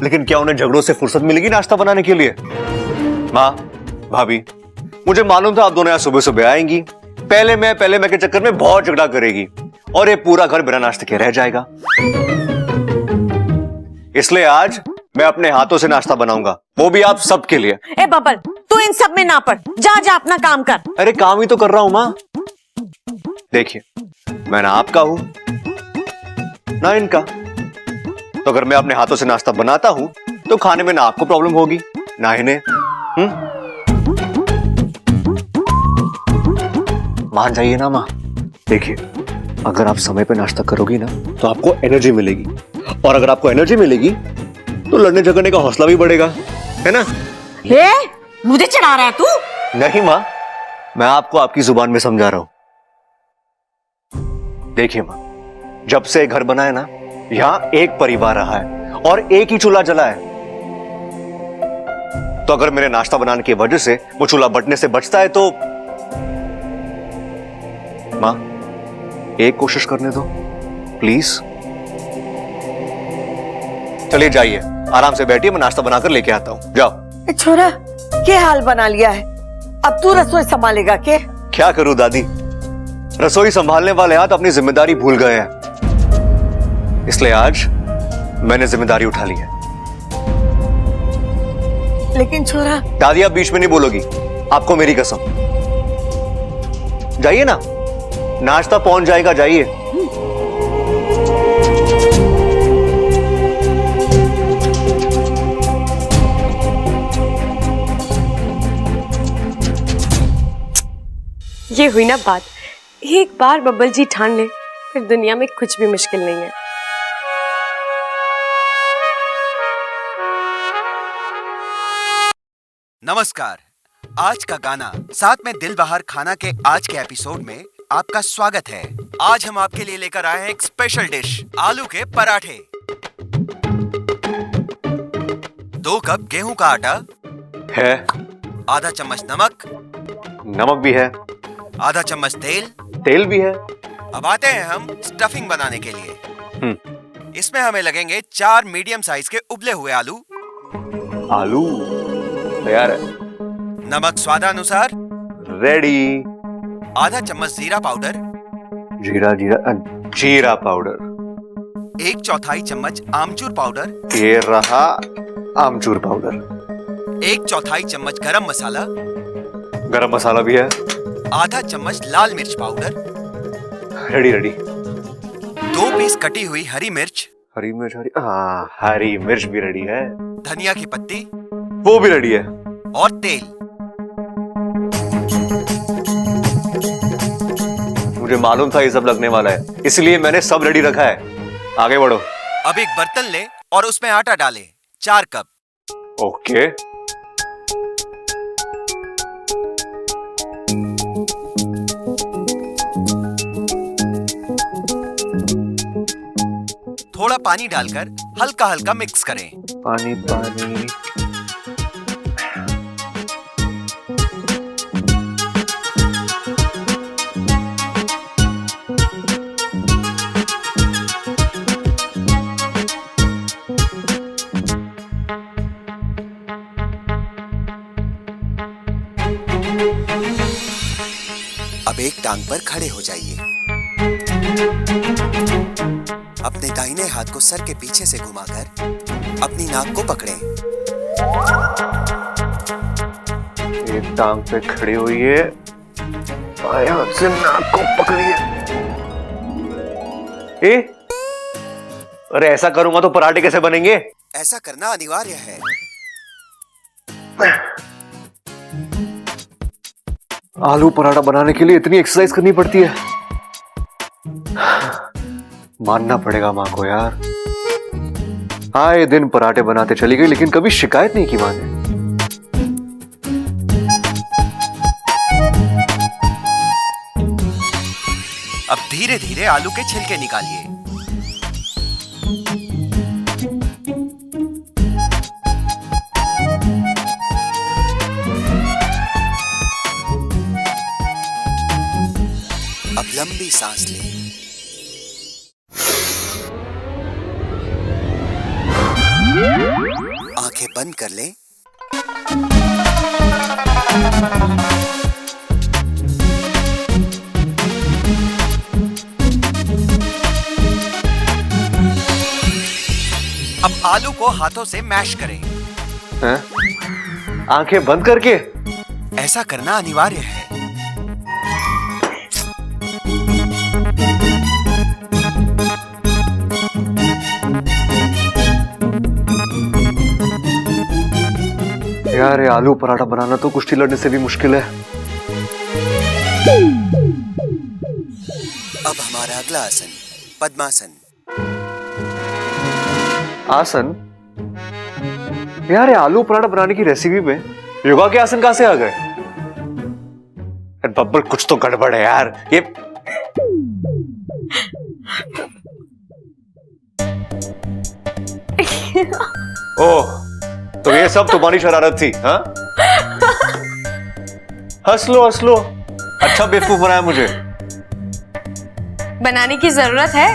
लेकिन क्या उन्हें झगड़ों से फुर्सत मिलेगी नाश्ता बनाने के लिए? माँ, भाभी, मुझे मालूम था आप दोनों यहाँ सुबह सुबह आएंगी। पहले मैं के चक्कर में बहुत झगड़ा करेगी और ये पूरा घर बिना नाश्ते के रह जाएगा। इसलिए आज मैं अपने हाथों से नाश्ता बनाऊंगा, वो भी आप सबके लिए। ए बब्बल, तू इन सब में ना पड़, जा जा अपना काम कर। अरे काम ही तो कर रहा हूं माँ। देखिए, मैं ना आपका हूं ना इनका, तो अगर मैं अपने हाथों से नाश्ता बनाता हूं तो खाने में ना आपको प्रॉब्लम होगी ना इन्हें। मान जाइए ना माँ। देखिए, अगर आप समय पे नाश्ता करोगी ना तो आपको एनर्जी मिलेगी, और अगर आपको एनर्जी मिलेगी तो लड़ने झगड़ने का हौसला भी बढ़ेगा, है ना? मुझे चढ़ा रहा है तू? नहीं माँ, मैं आपको आपकी जुबान में समझा रहा हूं। देखिए माँ, जब से घर बना है ना, यहां एक परिवार रहा है और एक ही चूल्हा जला है। तो अगर मेरे नाश्ता बनाने की वजह से वो चूल्हा बटने से बचता है तो माँ, एक कोशिश करने दो प्लीज। चलिए जाइए, आराम से बैठिए, मैं नाश्ता बनाकर लेके आता हूं। जाओ। छोरा, क्या हाल बना लिया है? अब तू रसोई संभालेगा के? क्या करूं दादी, रसोई संभालने वाले हाथ अपनी जिम्मेदारी भूल गए हैं, इसलिए आज मैंने जिम्मेदारी उठा ली है। लेकिन छोरा। दादी आप बीच में नहीं बोलोगी, आपको मेरी कसम। जाइए ना, नाश्ता पहुंच जाएगा, जाइए। ये हुई ना बात, एक बार बब्बल जी ठान ले फिर दुनिया में कुछ भी मुश्किल नहीं है। नमस्कार, आज का गाना साथ में दिल बहार खाना के आज के एपिसोड में आपका स्वागत है। आज हम आपके लिए लेकर आए हैं एक स्पेशल डिश, आलू के पराठे। 2 कप गेहूं का आटा है, आधा चम्मच नमक, नमक भी है, आधा चम्मच तेल, तेल भी है। अब आते हैं हम स्टफिंग बनाने के लिए। इसमें हमें लगेंगे 4 मीडियम साइज के उबले हुए आलू। आलू तैयार है। नमक स्वादानुसार। रेडी। आधा चम्मच जीरा पाउडर। जीरा पाउडर। 1/4 चम्मच आमचूर पाउडर। ये रहा आमचूर पाउडर। 1/4 चम्मच गरम मसाला। गरम मसाला भी है। आधा चम्मच लाल मिर्च पाउडर। रेडी। 2 पीस कटी हुई हरी मिर्च। हरी मिर्च भी रेडी है। धनिया की पत्ती। वो भी रेडी है। और तेल। मुझे मालूम था ये सब लगने वाला है, इसलिए मैंने सब रेडी रखा है। आगे बढ़ो। अब एक बर्तन ले और उसमें आटा डाले, 4 कप। ओके। थोड़ा पानी डालकर हल्का हल्का मिक्स करें। पानी पानी। अब एक टांग पर खड़े हो जाइए। अपने दाहिने हाथ को सर के पीछे से घुमाकर अपनी नाक को पकड़ें। एक टांग पे खड़ी हुई है, बाएं हाथ से नाक को पकड़िए। अरे ऐसा करूंगा तो पराठे कैसे बनेंगे? ऐसा करना अनिवार्य है। आलू पराठा बनाने के लिए इतनी एक्सरसाइज करनी पड़ती है। मानना पड़ेगा मां को यार, आए दिन पराठे बनाते चली गई लेकिन कभी शिकायत नहीं की मां ने। अब धीरे धीरे आलू के छिलके निकालिए। अब लंबी सांस लें। आंखें बंद कर लें। अब आलू को हाथों से मैश करें। हैं? आंखें बंद करके? ऐसा करना अनिवार्य है। यार ये आलू पराठा बनाना तो कुश्ती लड़ने से भी मुश्किल है। अब हमारा अगला आसन, पद्मासन। आसन? यार ये आलू पराठा बनाने की रेसिपी में योगा के आसन कहां से आ गए? बब्बर कुछ तो गड़बड़ है यार। ये ओह, तो ये सब तुम्हारी शरारत थी? हाँ? हंस लो हंस लो, अच्छा बेवकूफ बनाया मुझे। बनाने की जरूरत है?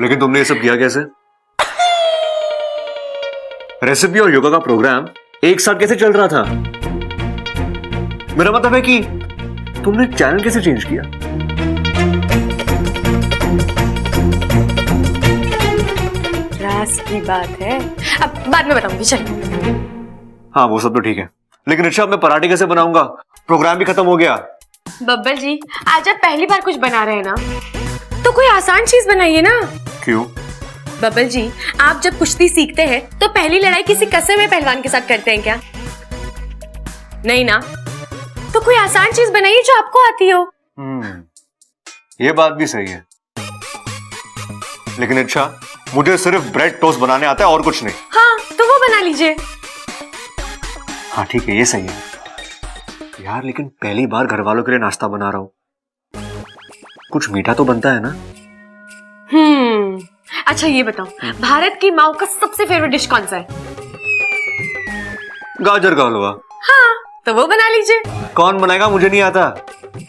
लेकिन तुमने ये सब किया कैसे? रेसिपी और योगा का प्रोग्राम एक साथ कैसे चल रहा था? मेरा मतलब है कि तुमने चैनल कैसे चेंज किया? राज की बात है, अब बाद में बताऊंगी। चल। हाँ वो सब तो ठीक है, लेकिन अच्छा मैं पराठे कैसे बनाऊंगा? प्रोग्राम भी खत्म हो गया। बब्बर जी, आज आप पहली बार कुछ बना रहे हैं ना, तो कोई आसान चीज बनाइए ना। क्यों? बब्बर जी, आप जब कुश्ती सीखते हैं तो पहली लड़ाई किसी कसे हुए पहलवान के साथ करते हैं क्या? नहीं ना, तो कोई आसान चीज बनाइए जो आपको आती हो। ये बात भी सही है, लेकिन अच्छा मुझे सिर्फ ब्रेड टोस्ट बनाने आता है और कुछ नहीं। हाँ तो वो बना लीजिए। हाँ ठीक है, ये सही है यार, लेकिन पहली बार घर वालों के लिए नाश्ता बना रहा हूं, कुछ मीठा तो बनता है ना। अच्छा ये बताओ, भारत की माँ का सबसे फेवरेट डिश कौन सा है? गाजर का हलवा। हाँ तो वो बना लीजिए। कौन बनाएगा, मुझे नहीं आता।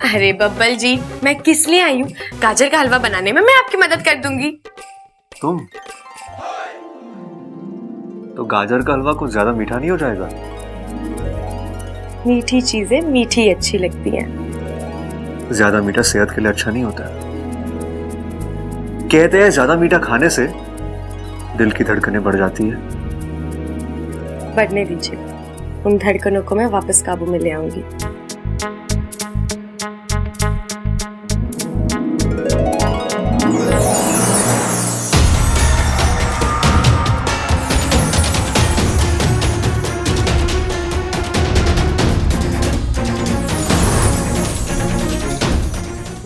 अरे बब्बल जी, मैं किस लिए आई हूँ? गाजर का हलवा बनाने में मैं आपकी मदद कर दूंगी। तुम तो गाजर का हलवा कुछ ज्यादा मीठा नहीं हो जाएगा? मीठी चीजें मीठी अच्छी लगती हैं। ज्यादा मीठा सेहत के लिए अच्छा नहीं होता है। कहते हैं ज्यादा मीठा खाने से दिल की धड़कनें बढ़ जाती है। बढ़ने दीजिए, उन धड़कनों को मैं वापस काबू में ले आऊंगी।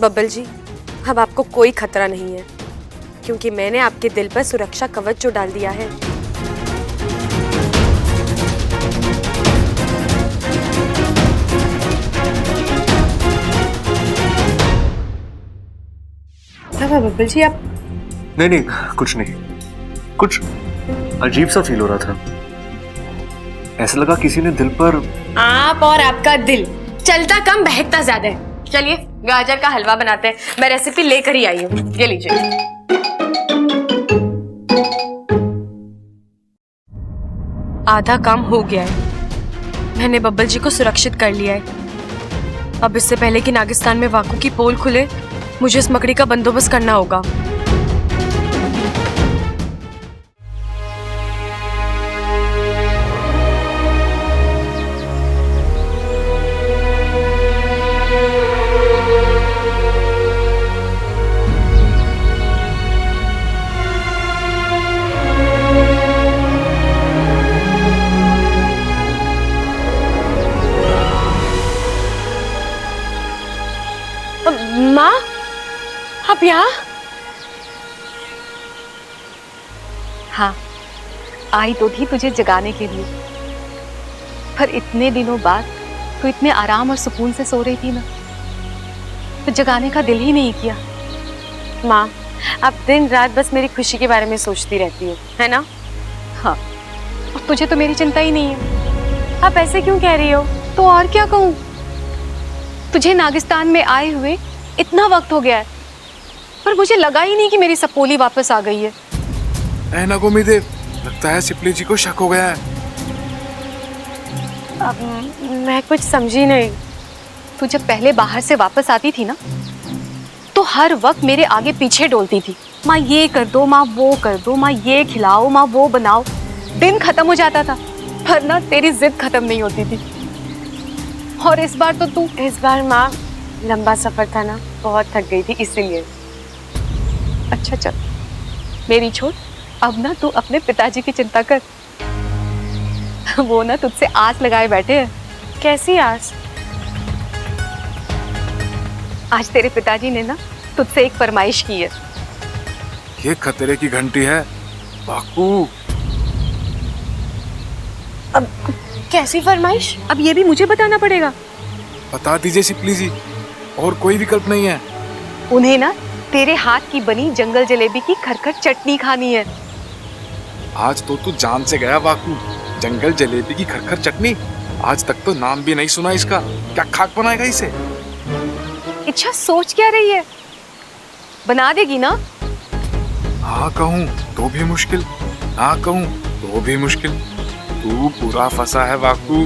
बब्बल जी, अब आपको कोई खतरा नहीं है, क्योंकि मैंने आपके दिल पर सुरक्षा कवच जो डाल दिया है। क्या हुआ बब्बल जी, आप? नहीं नहीं, कुछ नहीं, कुछ अजीब सा फील हो रहा था। ऐसा लगा किसी ने दिल पर। आप और आपका दिल चलता कम बहकता ज्यादा है। चलिए गाजर का हलवा बनाते हैं, मैं रेसिपी लेकर ही आई हूँ, ये लीजिए। आधा काम हो गया है, मैंने बब्बल जी को सुरक्षित कर लिया है। अब इससे पहले कि नागिस्तान में वाकू की पोल खुले, मुझे इस मकड़ी का बंदोबस्त करना होगा। माँ, आप यहाँ? हाँ, आई तो थी तुझे जगाने के लिए, पर इतने दिनों बाद तू इतने आराम और सुकून से सो रही थी ना, तो जगाने का दिल ही नहीं किया। माँ, आप दिन रात बस मेरी खुशी के बारे में सोचती रहती हो, है ना? हाँ, और तुझे तो मेरी चिंता ही नहीं है। आप ऐसे क्यों कह रही हो? तो और क्या कहूँ, तुझे नागिस्तान में आए हुए इतना वक्त हो गया है, पर मुझे लगा ही नहीं कि मेरी सपोली वापस आ गई है। ऐ नगोमीदेव, लगता है सिप्ली जी को शक हो गया है। अब मैं कुछ समझी नहीं। तू जब पहले बाहर से वापस आती थी ना, तो हर वक्त मेरे आगे पीछे डोलती थी, माँ ये कर दो, माँ वो कर दो, माँ ये खिलाओ, माँ वो बनाओ। दिन खत्म हो जाता था, पर ना तेरी जिद खत्म नहीं होती थी। और इस बार तो तू। इस बार माँ लंबा सफर था ना, बहुत थक गई थी इसीलिए। अच्छा चल, मेरी छोड़, अब ना तू अपने पिताजी की चिंता कर। वो ना तुझसे आस लगाए बैठे हैं। कैसी आस? आज तेरे पिताजी ने ना तुझसे एक फरमाइश की है। ये खतरे की घंटी है बाकू। अब कैसी फरमाइश? अब ये भी मुझे बताना पड़ेगा। बता दीजिए सिप्ली जी, और कोई विकल्प नहीं है। उन्हें ना तेरे हाथ की बनी जंगल जलेबी की खरखर चटनी खानी है। आज तो तू जान से गया बाकू। जंगल जलेबी की खरखर चटनी, आज तक तो नाम भी नहीं सुना इसका। क्या खाक बनाएगा इसे? इच्छा सोच क्या रही है? बना देगी ना? हाँ कहूँ तो भी मुश्किल, ना कहूँ तो भी मुश्किल। तू पूरा फंसा है बाकू।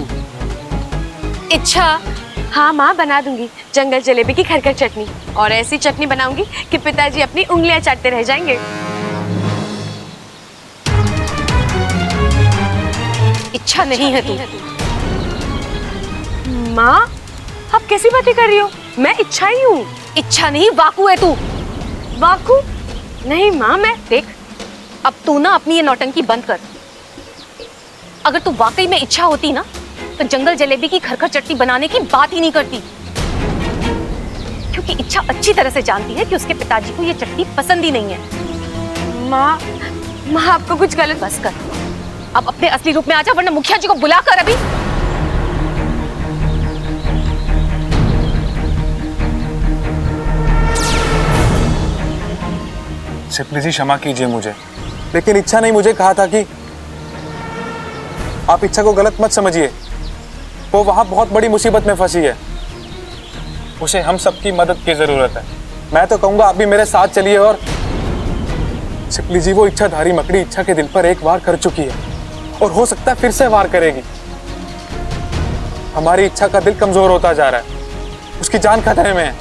इच्छा, हाँ माँ बना दूंगी जंगल जलेबी की खरखर चटनी, और ऐसी चटनी बनाऊंगी कि पिताजी अपनी उंगलियां चाटते रह जाएंगे। इच्छा नहीं है तू। माँ, आप कैसी बातें कर रही हो? मैं इच्छा ही हूँ। इच्छा नहीं, वाकू है तू। वाकू? नहीं माँ, मैं देख, अब तू ना अपनी ये नौटंकी बंद कर। अगर तू वाकई में इच्छा होती ना, तो जंगल जलेबी की खरखर चटनी बनाने की बात ही नहीं करती। क्योंकि इच्छा अच्छी तरह से जानती है कि उसके पिताजी को ये चटनी पसंद ही नहीं है। माँ आपको कुछ गलत। बस कर, अब अपने असली रूप में आ जा, वरना मुखिया जी को बुला कर अभी। सिप्ली जी क्षमा कीजिए मुझे, लेकिन इच्छा ने मुझे कहा था कि आप इच्छा को गलत मत समझिए। वो वहां बहुत बड़ी मुसीबत में फंसी है, उसे हम सबकी मदद की जरूरत है। मैं तो कहूंगा आप भी मेरे साथ चलिए। और सिप्ली जी, वो इच्छाधारी मकड़ी इच्छा के दिल पर एक वार कर चुकी है, और हो सकता है फिर से वार करेगी। हमारी इच्छा का दिल कमजोर होता जा रहा है, उसकी जान खतरे में है।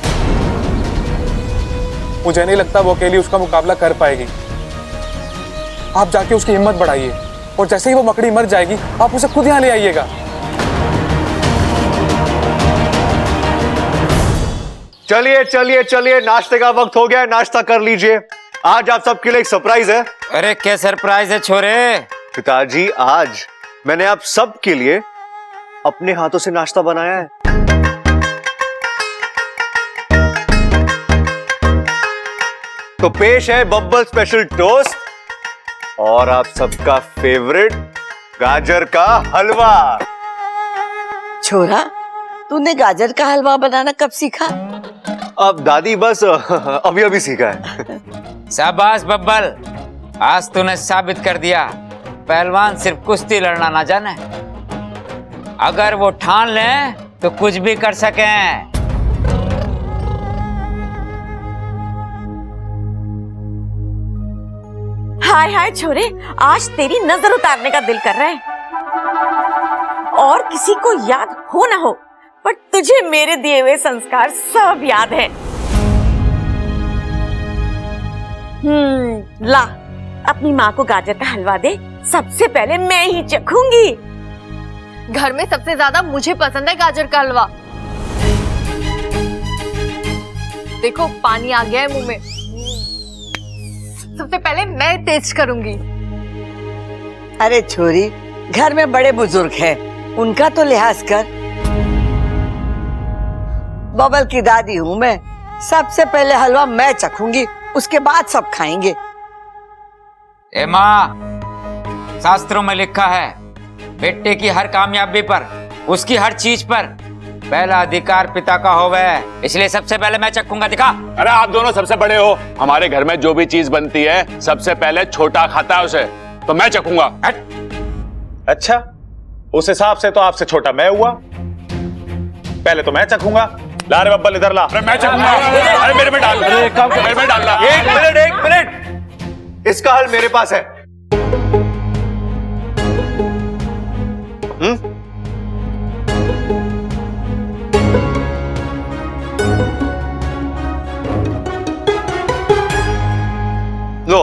मुझे नहीं लगता वो अकेली उसका मुकाबला कर पाएगी। आप जाके उसकी हिम्मत बढ़ाइए, और जैसे ही वो मकड़ी मर जाएगी आप उसे खुद यहाँ ले आइएगा। चलिए चलिए चलिए, नाश्ते का वक्त हो गया है, नाश्ता कर लीजिए। आज आप सबके लिए एक सरप्राइज है। अरे क्या सरप्राइज है छोरे? पिताजी, आज मैंने आप सबके लिए अपने हाथों से नाश्ता बनाया है। तो पेश है बब्बल स्पेशल टोस्ट और आप सबका फेवरेट गाजर का हलवा। छोरा, तूने गाजर का हलवा बनाना कब सीखा? अब दादी बस अभी अभी सीखा है। शाबाश बब्बल, आज तूने साबित कर दिया पहलवान सिर्फ कुश्ती लड़ना ना जाने, अगर वो ठान ले तो कुछ भी कर सकें। हाय हाय छोरे, आज तेरी नजर उतारने का दिल कर रहा है। और किसी को याद हो ना हो, पर तुझे मेरे दिए हुए संस्कार सब याद है। ला, अपनी माँ को गाजर का हलवा दे, सबसे पहले मैं ही चखूंगी। घर में सबसे ज्यादा मुझे पसंद है गाजर का हलवा। देखो पानी आ गया है मुंह में। सबसे पहले मैं टेस्ट करूंगी। अरे छोरी, घर में बड़े बुजुर्ग हैं, उनका तो लिहाज कर। बबल की दादी हूँ मैं, सबसे पहले हलवा मैं चखूंगी, उसके बाद सब खाएंगे। ए माँ, शास्त्रों में लिखा है बेटे की हर कामयाबी पर, उसकी हर चीज पर पहला अधिकार पिता का होवे, इसलिए सबसे पहले मैं चखूंगा। दिखा। अरे आप दोनों सबसे बड़े हो, हमारे घर में जो भी चीज बनती है सबसे पहले छोटा खाता है उसे, तो मैं चखूंगा। अच्छा, उस हिसाब से तो आपसे छोटा मैं हुआ, पहले तो मैं चखूंगा। ला रे बब्बल, इधर ला। अरे मैं चखूंगा। अरे मेरे में डाल, मेरे में डालना। एक मिनट, इसका हल मेरे पास है। लो,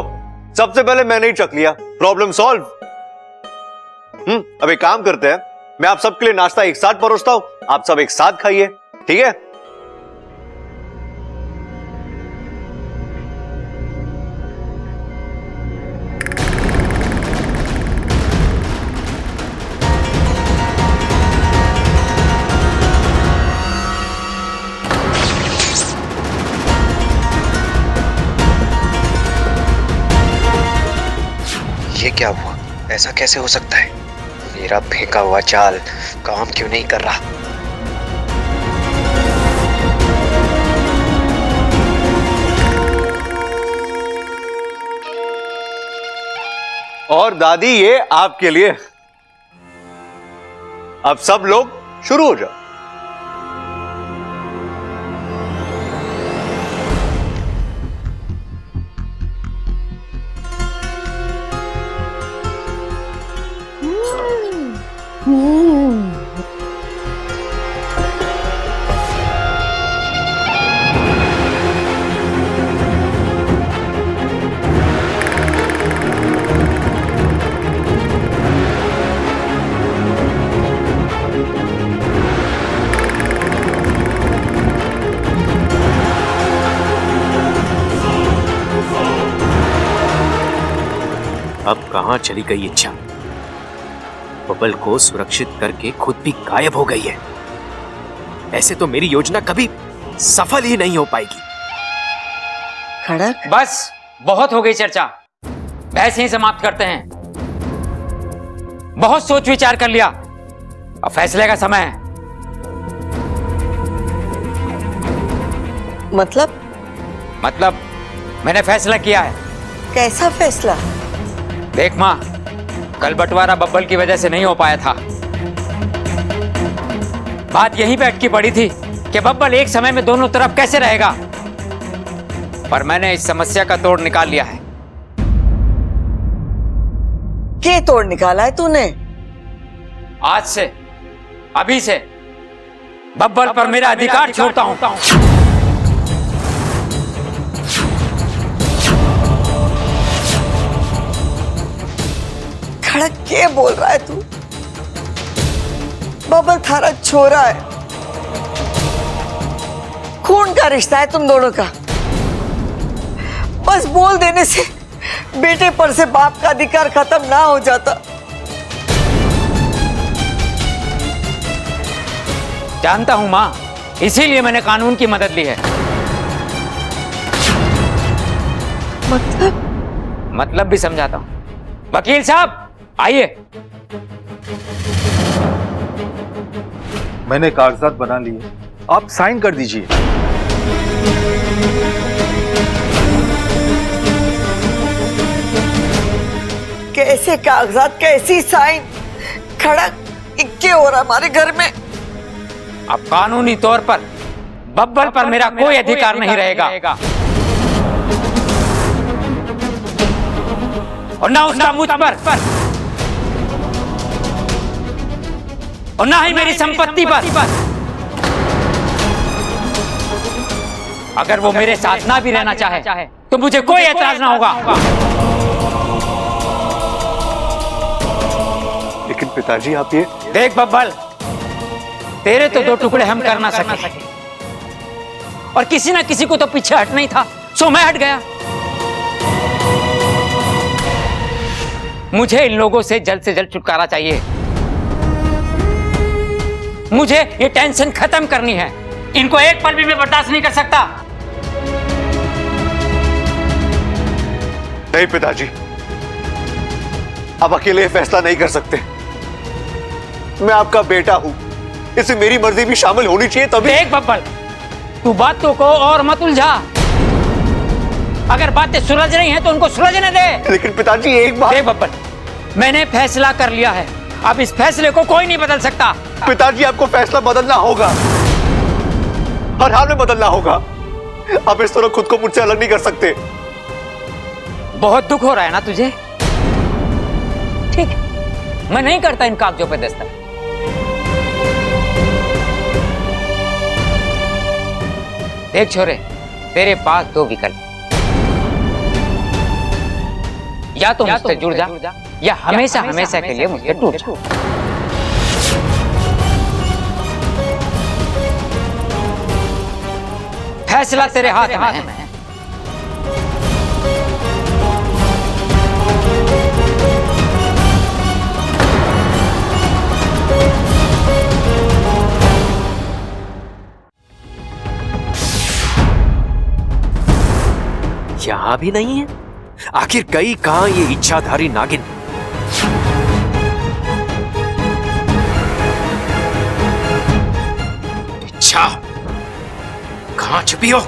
सबसे पहले मैंने ही चख लिया, प्रॉब्लम सॉल्व। अब एक काम करते हैं, मैं आप सबके लिए नाश्ता एक साथ परोसता हूं, आप सब एक साथ खाइए, ठीक है? ये क्या हुआ? ऐसा कैसे हो सकता है? मेरा फेंका हुआ चाल काम क्यों नहीं कर रहा? और दादी, ये आपके लिए। अब सब लोग शुरू हो जाओ। अब कहां चली गई इच्छा? बबल को सुरक्षित करके खुद भी गायब हो गई है। ऐसे तो मेरी योजना कभी सफल ही नहीं हो पाएगी। खड़क, बस बहुत हो गई चर्चा, बहस ही समाप्त करते हैं। बहुत सोच विचार कर लिया, अब फैसले का समय है। मतलब मैंने फैसला किया है। कैसा फैसला? देख माँ, कल बंटवारा बब्बल की वजह से नहीं हो पाया था। बात यहीं पे अटकी पड़ी थी कि बब्बल एक समय में दोनों तरफ कैसे रहेगा, पर मैंने इस समस्या का तोड़ निकाल लिया है। क्या तोड़ निकाला है तूने? आज से, अभी से बब्बल पर मेरा अधिकार छोड़ता हूं। खड़क, क्या बोल रहा है तू? बबल थारा छोरा है, खून का रिश्ता है तुम दोनों का। बस बोल देने से बेटे पर से बाप का अधिकार खत्म ना हो जाता। जानता हूं मां, इसीलिए मैंने कानून की मदद ली है। मतलब भी समझाता हूँ। वकील साहब आइए। मैंने कागजात बना लिए, आप साइन कर दीजिए। कैसे कागजात, कैसी साइन? खड़क इक्के हो रहा हमारे घर में। अब कानूनी तौर पर बब्बल पर मेरा कोई अधिकार नहीं रहेगा और ना उसका मुझ पर और ना ही मेरी संपत्ति पर। अगर वो मेरे साथ ना भी रहना चाहे तो मुझे कोई एतराज ना होगा। लेकिन पिताजी आप ये देख बब्बल, तेरे तो दो टुकड़े हम कर ना सके और किसी ना किसी को तो पीछे हटना ही था, सो मैं हट गया। मुझे इन लोगों से जल्द छुटकारा चाहिए। मुझे ये टेंशन खत्म करनी है। इनको एक पल भी मैं बर्दाश्त नहीं कर सकता। नहीं पिताजी, आप अकेले फैसला नहीं कर सकते। मैं आपका बेटा हूं, इसमें मेरी मर्जी भी शामिल होनी चाहिए तभी। देख बब्बल, तू बातों को और मत उलझा। अगर बातें सुलझ रही हैं तो उनको सुलझने दे। लेकिन पिताजी एक बात। देख बब्बल, मैंने फैसला कर लिया है, अब इस फैसले को कोई नहीं बदल सकता। पिताजी आपको फैसला बदलना होगा, हर हाल में बदलना होगा। आप इस तरह खुद को मुझसे अलग नहीं कर सकते। बहुत दुख हो रहा है ना तुझे? ठीक है, मैं नहीं करता इन कागजों पे दस्तखत। देख छोरे, तेरे पास दो विकल्प, या तो मुझसे जुड़ जा या हमेशा के लिए मुझसे टूट जा। फैसला तेरे हाथ में है। यहां भी नहीं है। आखिर गई कहां ये इच्छाधारी नागिन? इच्छा कहां छुपी हो?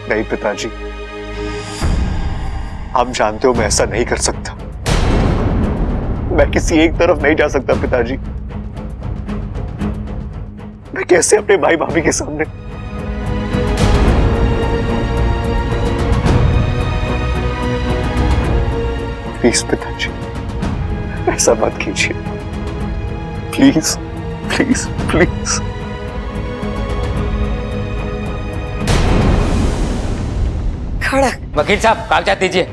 नहीं पिताजी, आप जानते हो मैं ऐसा नहीं कर सकता। मैं किसी एक तरफ नहीं जा सकता पिताजी। मैं कैसे अपने भाई भाभी के सामने? प्लीज पिताजी, ऐसा मत कीजिए। Please please please. खड़क, वकील साहब कागजात दीजिए।